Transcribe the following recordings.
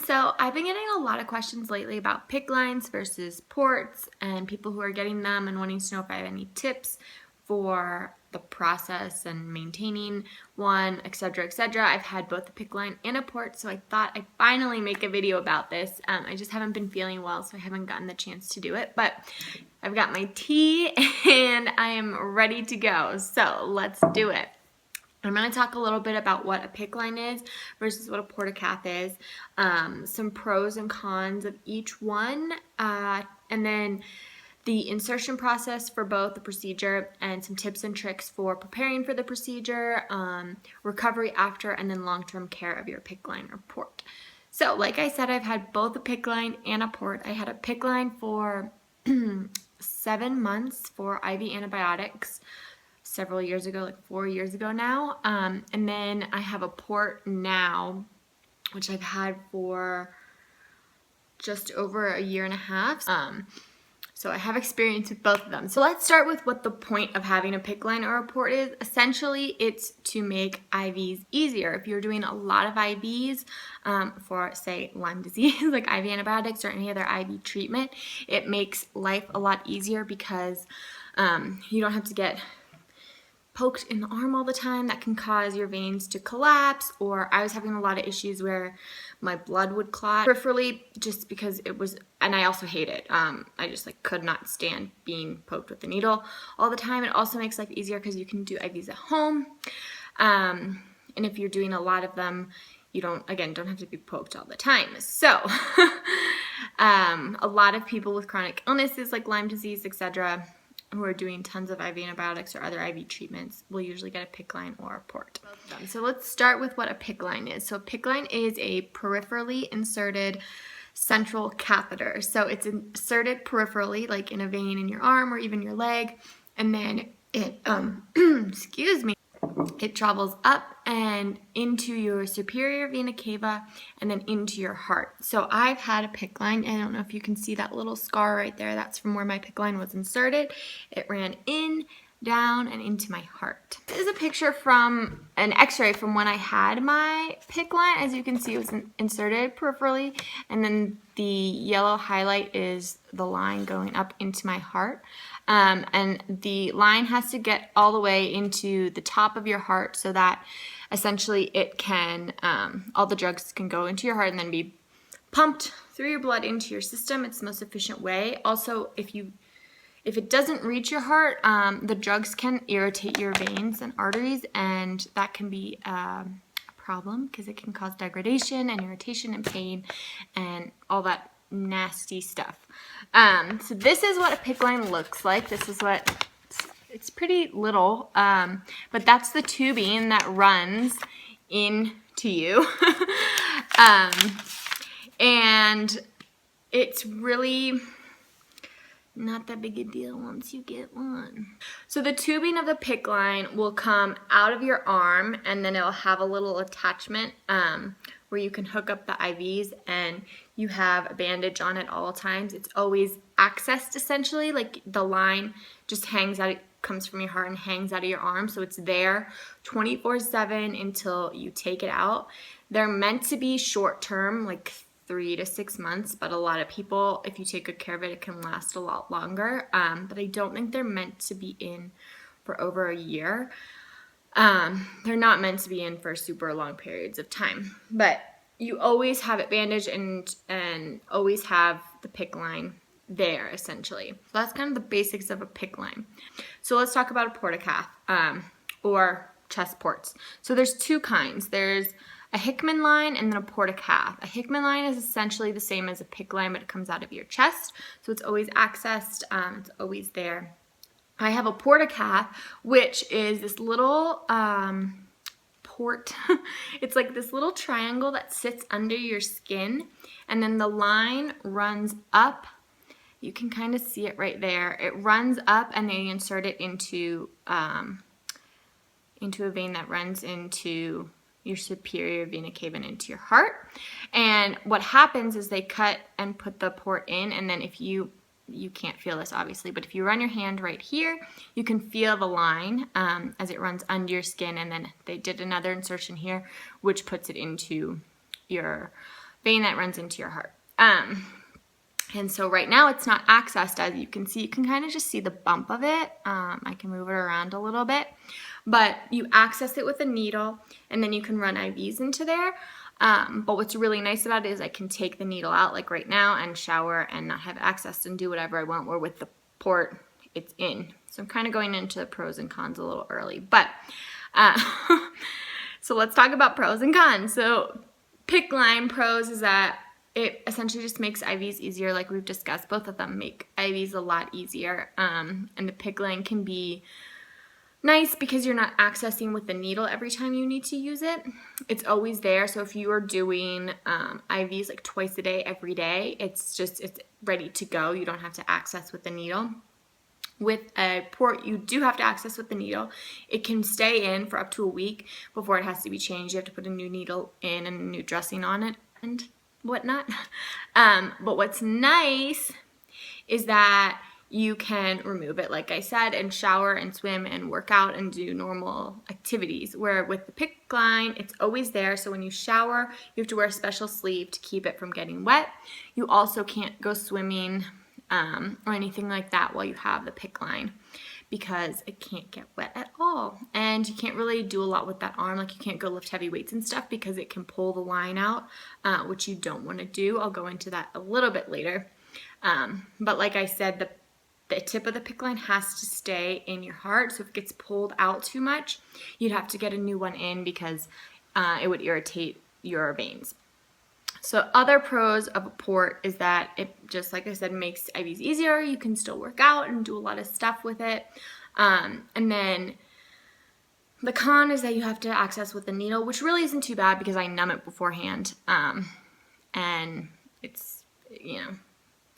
So I've been getting a lot of questions lately about PICC lines versus ports and people who are getting them and wanting to know if I have any tips for the process and maintaining one, etc., etc. I've had both a PICC line and a port, so I thought I'd finally make a video about this. I just haven't been feeling well, so I haven't gotten the chance to do it, but I've got my tea and I am ready to go, so let's do it. I'm going to talk a little bit about what a PICC line is versus what a Port-a-cath is, some pros and cons of each one, and then the insertion process for both the procedure and some tips and tricks for preparing for the procedure, recovery after, and then long-term care of your PICC line or port. So like I said, I've had both a PICC line and a port. I had a PICC line for 7 months for IV antibiotics several years ago, like 4 years ago now, and then I have a port now, which I've had for just over a year and a half. So I have experience with both of them. So let's start with what the point of having a PICC line or a port is. Essentially, it's to make IVs easier. If you're doing a lot of IVs for, say, Lyme disease, like IV antibiotics or any other IV treatment, it makes life a lot easier because you don't have to get poked in the arm all the time. That can cause your veins to collapse, or I was having a lot of issues where my blood would clot peripherally just because it was, and I also hate it. I just could not stand being poked with the needle all the time. It also makes life easier because you can do IVs at home, and if you're doing a lot of them, you don't have to be poked all the time. So a lot of people with chronic illnesses like Lyme disease, etc., who are doing tons of IV antibiotics or other IV treatments will usually get a PICC line or a port. So let's start with what a PICC line is. So a PICC line is a peripherally inserted central catheter. So it's inserted peripherally, like in a vein in your arm or even your leg, and then it, it travels up and into your superior vena cava and then into your heart. So I've had a PICC line. I don't know if you can see that little scar right there. That's from where my PICC line was inserted. It ran in, down, and into my heart. This is a picture from an x-ray from when I had my PICC line. As you can see, it was inserted peripherally, and then the yellow highlight is the line going up into my heart. And the line has to get all the way into the top of your heart so that essentially it can, all the drugs can go into your heart and then be pumped through your blood into your system. It's the most efficient way. Also, if it doesn't reach your heart, the drugs can irritate your veins and arteries, and that can be a problem because it can cause degradation and irritation and pain and all that nasty stuff. So this is what a PICC line looks like. This is what, it's pretty little, but that's the tubing that runs into you. And it's really not that big a deal once you get one. So the tubing of the PICC line will come out of your arm, and then it'll have a little attachment where you can hook up the IVs, and you have a bandage on at all times. It's always accessed essentially, like the line just hangs out, it comes from your heart and hangs out of your arm, so it's there 24/7 until you take it out. They're meant to be short term, like 3 to 6 months, but a lot of people, if you take good care of it, it can last a lot longer. But I don't think they're meant to be in for over a year. They're not meant to be in for super long periods of time, but you always have it bandaged and always have the PICC line there essentially. So that's kind of the basics of a PICC line. So let's talk about a Port-a-cath or chest ports. So there's two kinds. There's a Hickman line and then a Port-a-cath. A Hickman line is essentially the same as a PICC line, but it comes out of your chest, so it's always accessed, it's always there. I have a Port-a-cath, which is this little port. It's like this little triangle that sits under your skin, and then the line runs up. You can kind of see it right there. It runs up, and they insert it into a vein that runs into your superior vena cava and into your heart. And what happens is they cut and put the port in, and then if you can't feel this obviously, but if you run your hand right here, you can feel the line as it runs under your skin, and then they did another insertion here which puts it into your vein that runs into your heart. And so right now it's not accessed, as you can see. You can kind of just see the bump of it. I can move it around a little bit. But you access it with a needle, and then you can run IVs into there. But what's really nice about it is I can take the needle out like right now and shower and not have access and do whatever I want, where with the port, it's in. So I'm kind of going into the pros and cons a little early. But so let's talk about pros and cons. So Picc line pros is that it essentially just makes IVs easier, like we've discussed. Both of them make IVs a lot easier. And the Picc line can be nice because you're not accessing with the needle every time you need to use it. It's always there. So if you are doing IVs like twice a day, every day, it's ready to go. You don't have to access with the needle. With a port, you do have to access with the needle. It can stay in for up to a week before it has to be changed. You have to put a new needle in and a new dressing on it and whatnot. But what's nice is that you can remove it, like I said, and shower and swim and work out and do normal activities. Where with the Picc line, it's always there. So when you shower, you have to wear a special sleeve to keep it from getting wet. You also can't go swimming or anything like that while you have the Picc line, because it can't get wet at all. And you can't really do a lot with that arm. Like you can't go lift heavy weights and stuff because it can pull the line out, which you don't want to do. I'll go into that a little bit later. But like I said, the tip of the Picc line has to stay in your heart. So if it gets pulled out too much, you'd have to get a new one in because it would irritate your veins. So other pros of a port is that it, just like I said, makes IVs easier. You can still work out and do a lot of stuff with it. And then the con is that you have to access with the needle, which really isn't too bad because I numb it beforehand. And it's,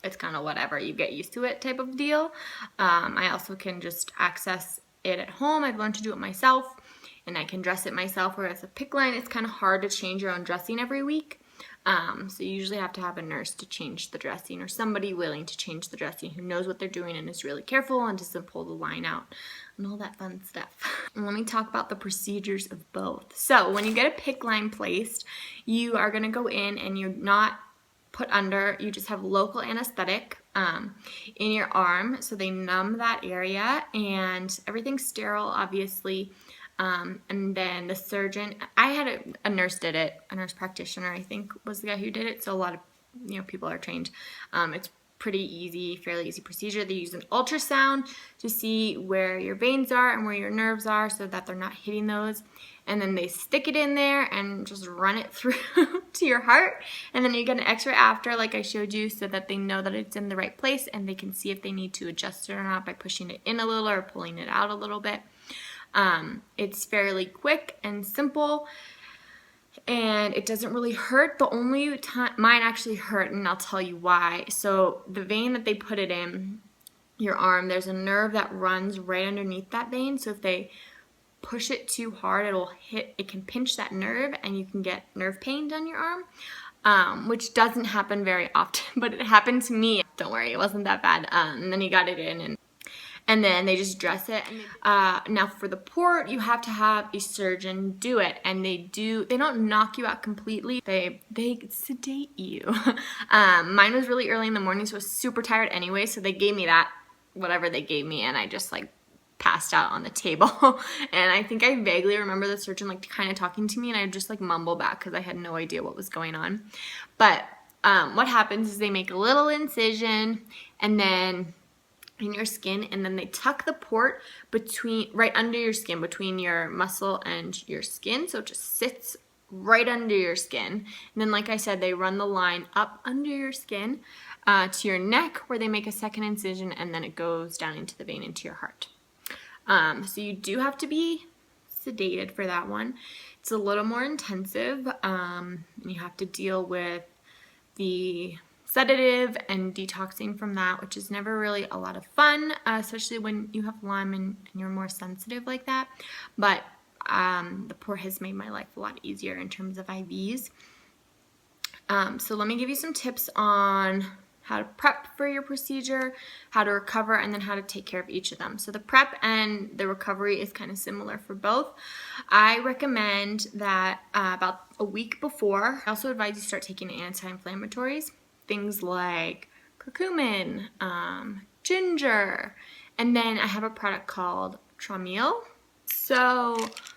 it's kind of whatever, you get used to it type of deal. I also can just access it at home. I've learned to do it myself, and I can dress it myself, whereas a Picc line, it's kind of hard to change your own dressing every week. So you usually have to have a nurse to change the dressing, or somebody willing to change the dressing who knows what they're doing and is really careful and doesn't pull the line out and all that fun stuff. And let me talk about the procedures of both. So when you get a Picc line placed, you are going to go in and you're not put under, you just have local anesthetic in your arm, so they numb that area, and everything's sterile, obviously. And then the surgeon, I had a nurse did it, a nurse practitioner, I think, was the guy who did it. So a lot of people are trained. It's pretty easy, fairly easy procedure. They use an ultrasound to see where your veins are and where your nerves are so that they're not hitting those. And then they stick it in there and just run it through to your heart. And then you get an x-ray after, like I showed you, so that they know that it's in the right place and they can see if they need to adjust it or not by pushing it in a little or pulling it out a little bit. It's fairly quick and simple, and it doesn't really hurt. The only time mine actually hurt, and I'll tell you why. So the vein that they put it in your arm, there's a nerve that runs right underneath that vein. So if they push it too hard, it can pinch that nerve and you can get nerve pain down your arm, which doesn't happen very often, but it happened to me. Don't worry, it wasn't that bad. And then he got it in, and then they just dress it. Now for the port, you have to have a surgeon do it, and they don't knock you out completely. They sedate you. Mine was really early in the morning, so I was super tired anyway, so they gave me whatever they gave me, and I just passed out on the table. And I think I vaguely remember the surgeon kind of talking to me, and I just mumble back because I had no idea what was going on. But what happens is they make a little incision and then in your skin, and then they tuck the port right under your skin, between your muscle and your skin, so it just sits right under your skin. And then, like I said, they run the line up under your skin to your neck, where they make a second incision, and then it goes down into the vein into your heart. So you do have to be sedated for that one. It's a little more intensive. You have to deal with the sedative and detoxing from that, which is never really a lot of fun, especially when you have Lyme and you're more sensitive like that. But the port has made my life a lot easier in terms of IVs. So let me give you some tips on how to prep for your procedure, how to recover, and then how to take care of each of them. So the prep and the recovery is kind of similar for both. I recommend that about a week before. I also advise you start taking anti-inflammatories, things like curcumin, ginger, and then I have a product called Traumeel. So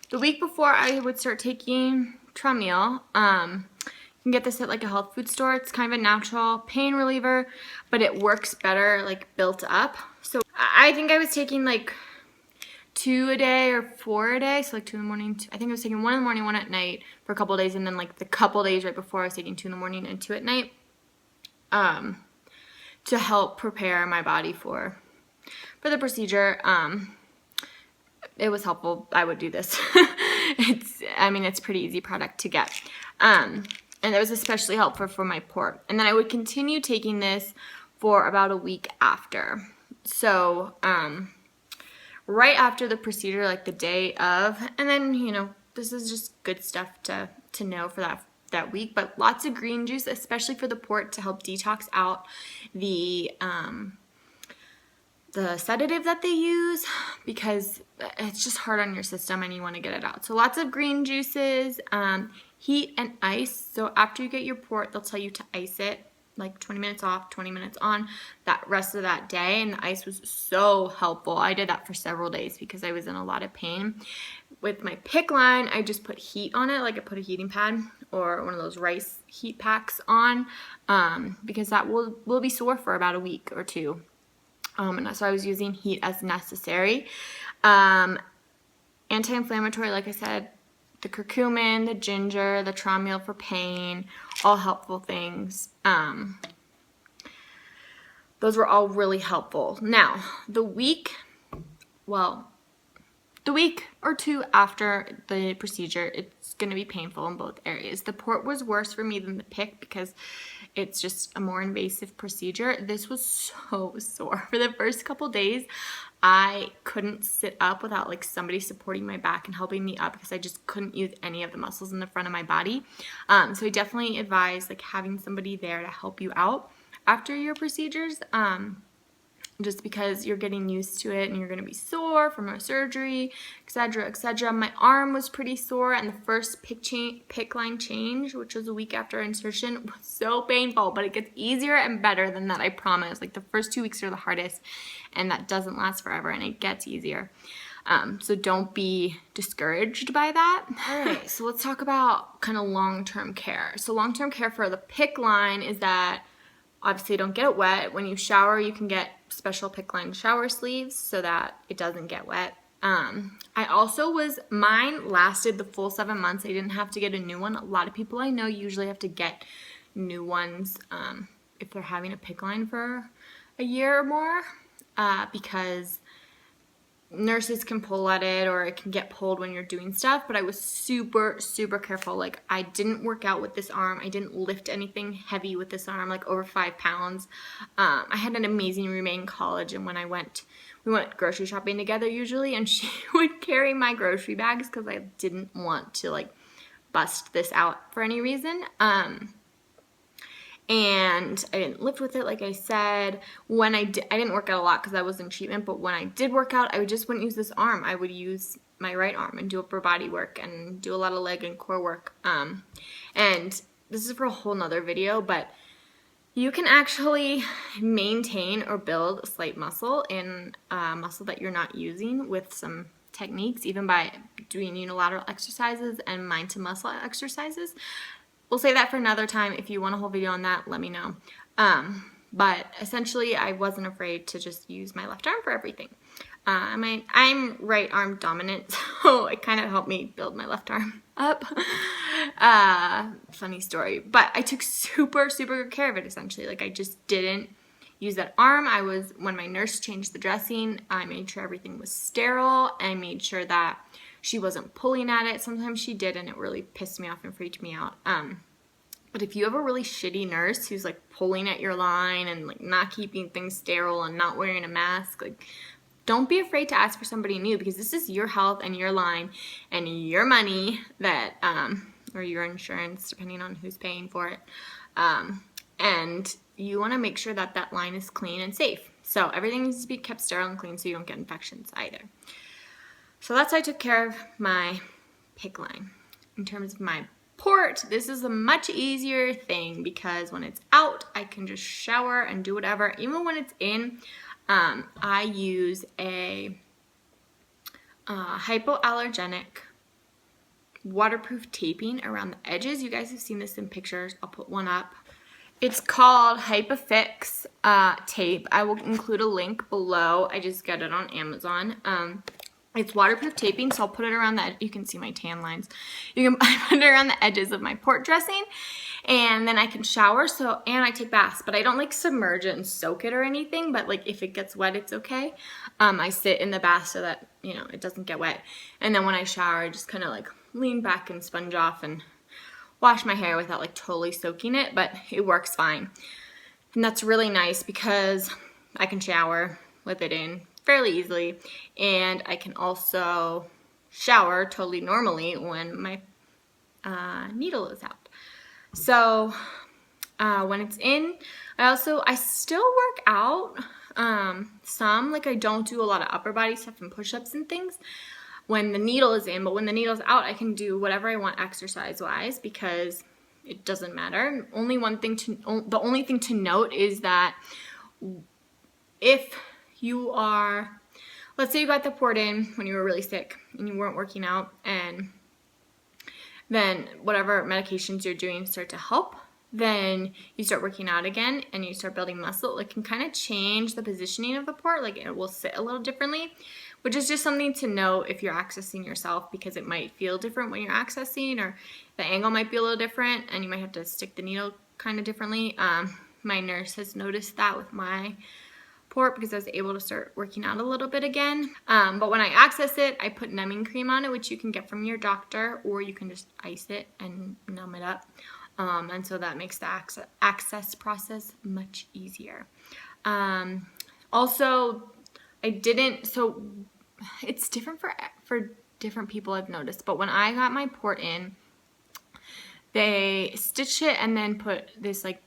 the week before I would start taking Traumeel. You can get this at like a health food store. It's kind of a natural pain reliever, but it works better like built up. So I think I was taking like 2 a day or 4 a day. So like 2 in the morning. I think I was taking 1 in the morning, 1 at night for a couple of days. And then like the couple days right before I was taking 2 in the morning and 2 at night to help prepare my body for the procedure. It was helpful. I would do this. It's pretty easy product to get. And it was especially helpful for my port. And then I would continue taking this for about a week after. So, right after the procedure, like the day of, and then, this is just good stuff to know for that week, but lots of green juice, especially for the port to help detox out the sedative that they use, because it's just hard on your system and you want to get it out. So lots of green juices, heat and ice. So after you get your port, they'll tell you to ice it like 20 minutes off, 20 minutes on that rest of that day. And the ice was so helpful. I did that for several days because I was in a lot of pain. With my Picc line, I just put heat on it, like I put a heating pad or one of those rice heat packs on, because that will be sore for about a week or two. And so I was using heat as necessary. Anti-inflammatory, like I said, the curcumin, the ginger, the Traumeel for pain, all helpful things. Those were all really helpful. Now, the week or two after the procedure, it's going to be painful in both areas. The port was worse for me than the Picc because it's just a more invasive procedure. This was so sore. For the first couple days, I couldn't sit up without like somebody supporting my back and helping me up because I just couldn't use any of the muscles in the front of my body. So I definitely advise like having somebody there to help you out after your procedures. Just because you're getting used to it and you're going to be sore from a surgery, etc., etc. My arm was pretty sore, and the first Picc line change, which was a week after insertion, was so painful, but it gets easier and better than that, I promise. Like the first 2 weeks are the hardest, and that doesn't last forever, and it gets easier. So don't be discouraged by that. All right, so let's talk about kind of long-term care. So long-term care for the Picc line is that obviously don't get it wet. When you shower, you can get special Picc line shower sleeves so that it doesn't get wet. Mine lasted the full 7 months. I didn't have to get a new one. A lot of people I know usually have to get new ones if they're having a Picc line for a year or more, because nurses can pull at it or it can get pulled when you're doing stuff. But I was super, super careful. Like I didn't work out with this arm. I didn't lift anything heavy with this arm, like over 5 pounds. I had an amazing roommate in college, and when we went grocery shopping together usually, and she would carry my grocery bags because I didn't want to like bust this out for any reason. And I didn't lift with it, like I said. When I didn't work out a lot because I was in treatment, but when I did work out, I just wouldn't use this arm. I would use my right arm and do upper body work and do a lot of leg and core work. And this is for a whole nother video, but you can actually maintain or build a slight muscle in a muscle that you're not using with some techniques, even by doing unilateral exercises and mind to muscle exercises. We'll save that for another time. If you want a whole video on that, let me know. But essentially, I wasn't afraid to just use my left arm for everything. I'm right arm dominant, so it kind of helped me build my left arm up. Funny story. But I took super, super good care of it, essentially. Like, I just didn't use that arm. When my nurse changed the dressing, I made sure everything was sterile. I made sure that she wasn't pulling at it. Sometimes she did, and it really pissed me off and freaked me out. But if you have a really shitty nurse who's like pulling at your line and like not keeping things sterile and not wearing a mask, like don't be afraid to ask for somebody new, because this is your health and your line and your money that, or your insurance, depending on who's paying for it. And you want to make sure that that line is clean and safe. So everything needs to be kept sterile and clean so you don't get infections either. So that's how I took care of my Picc line. In terms of my port, this is a much easier thing because when it's out, I can just shower and do whatever. Even when it's in, I use a hypoallergenic waterproof taping around the edges. You guys have seen this in pictures. I'll put one up. It's called Picc tape. I will include a link below. I just got it on Amazon. It's waterproof taping, so I'll put it around the, you can see my tan lines. I put it around the edges of my port dressing, and then I can shower, and I take baths, but I don't like submerge it and soak it or anything, but like if it gets wet, it's okay. I sit in the bath so that, you know, it doesn't get wet. And then when I shower, I just kind of like lean back and sponge off and wash my hair without like totally soaking it, but it works fine. And that's really nice because I can shower with it in fairly easily, and I can also shower totally normally when my needle is out. So when it's in, I still work out some, like I don't do a lot of upper body stuff and push-ups and things when the needle is in, but when the needle's out, I can do whatever I want exercise-wise because it doesn't matter. The only thing to note is that if you are, let's say you got the port in when you were really sick and you weren't working out, and then whatever medications you're doing start to help, then you start working out again and you start building muscle, it can kind of change the positioning of the port, like it will sit a little differently, which is just something to note if you're accessing yourself, because it might feel different when you're accessing, or the angle might be a little different and you might have to stick the needle kind of differently. My nurse has noticed that with my port because I was able to start working out a little bit again. But when I access it, I put numbing cream on it, which you can get from your doctor, or you can just ice it and numb it up. And so that makes the access process much easier. Also, so it's different for different people, I've noticed, but when I got my port in, they stitched it and then put this like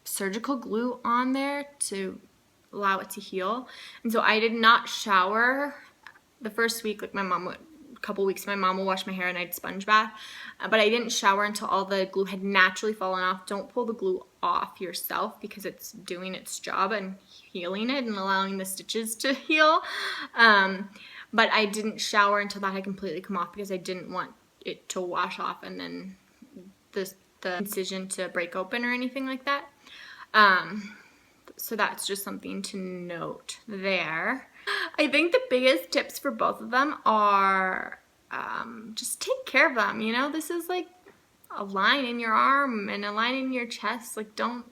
surgical glue on there to allow it to heal. And so I did not shower the first week, like a couple weeks, my mom will wash my hair and I'd sponge bath, but I didn't shower until all the glue had naturally fallen off. Don't pull the glue off yourself because it's doing its job and healing it and allowing the stitches to heal. But I didn't shower until that had completely come off because I didn't want it to wash off and then the incision to break open or anything like that. So that's just something to note there. I think the biggest tips for both of them are just take care of them. You know, this is like a line in your arm and a line in your chest. Like don't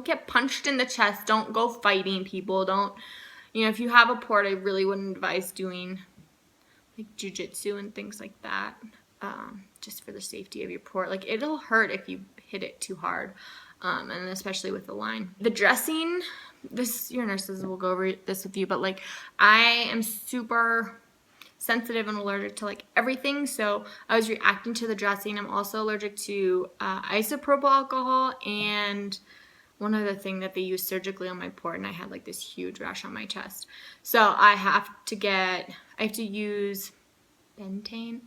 get punched in the chest. Don't go fighting people. Don't, you know, if you have a port, I really wouldn't advise doing like jujitsu and things like that, just for the safety of your port. Like it'll hurt if you hit it too hard. And especially with the line. The dressing, your nurses will go over this with you, but like I am super sensitive and allergic to like everything, so I was reacting to the dressing. I'm also allergic to isopropyl alcohol and one other thing that they use surgically on my port, and I had like this huge rash on my chest. So I have to use bentane.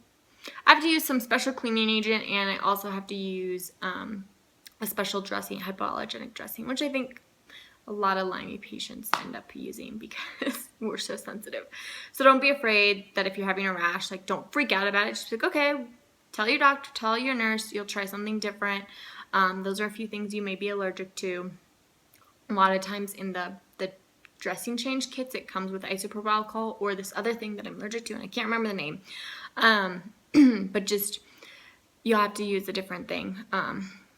I have to use some special cleaning agent, and I also have to use a special dressing, hypoallergenic dressing, which I think a lot of Lyme patients end up using because we're so sensitive. So don't be afraid that if you're having a rash, like don't freak out about it. Just be like, okay, tell your doctor, tell your nurse, you'll try something different. Those are a few things you may be allergic to. A lot of times in the dressing change kits, it comes with isopropyl alcohol or this other thing that I'm allergic to, and I can't remember the name. But just, you'll have to use a different thing.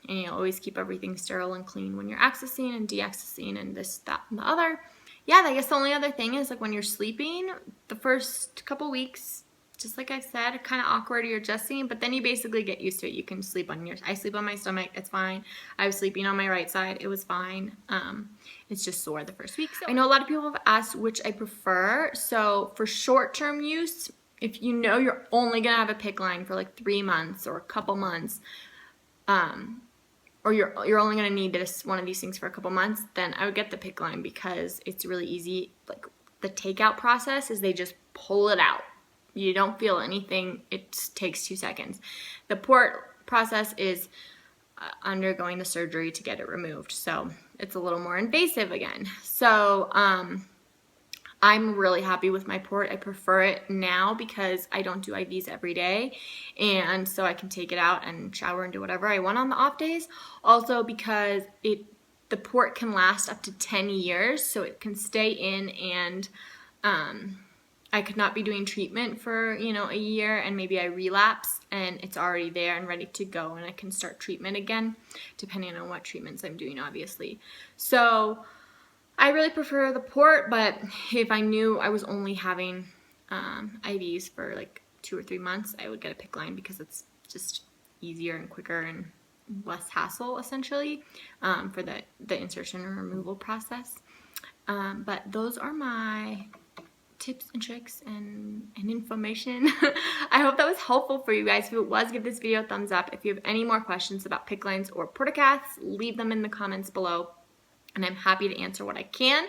And you always keep everything sterile and clean when you're accessing and deaccessing and this, that, and the other. Yeah, I guess the only other thing is like when you're sleeping, the first couple weeks, just like I said, kind of awkward, you're adjusting, but then you basically get used to it. You can sleep I sleep on my stomach, it's fine. I was sleeping on my right side, it was fine. It's just sore the first week. So I know a lot of people have asked which I prefer. So for short-term use, if you know you're only gonna have a Picc line for like 3 months or a couple months, or you're only going to need one of these things for a couple months, then I would get the Picc line because it's really easy. Like the takeout process is they just pull it out. You don't feel anything. It takes 2 seconds. The port process is undergoing the surgery to get it removed. So it's a little more invasive again. So I'm really happy with my port. I prefer it now because I don't do IVs every day, and so I can take it out and shower and do whatever I want on the off days. Also because the port can last up to 10 years, so it can stay in, and I could not be doing treatment for, a year and maybe I relapse and it's already there and ready to go, and I can start treatment again depending on what treatments I'm doing, obviously. So I really prefer the port, but if I knew I was only having IVs for like 2 or 3 months, I would get a Picc line because it's just easier and quicker and less hassle, essentially, for the insertion and removal process. But those are my tips and tricks and information. I hope that was helpful for you guys. If it was, give this video a thumbs up. If you have any more questions about Picc lines or Port-a-caths, leave them in the comments below, and I'm happy to answer what I can.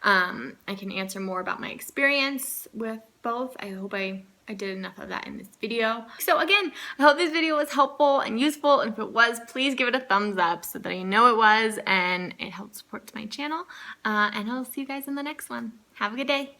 I can answer more about my experience with both. I hope I did enough of that in this video. So again, I hope this video was helpful and useful, and if it was, please give it a thumbs up so that I know it was and it helps support my channel. And I'll see you guys in the next one. Have a good day.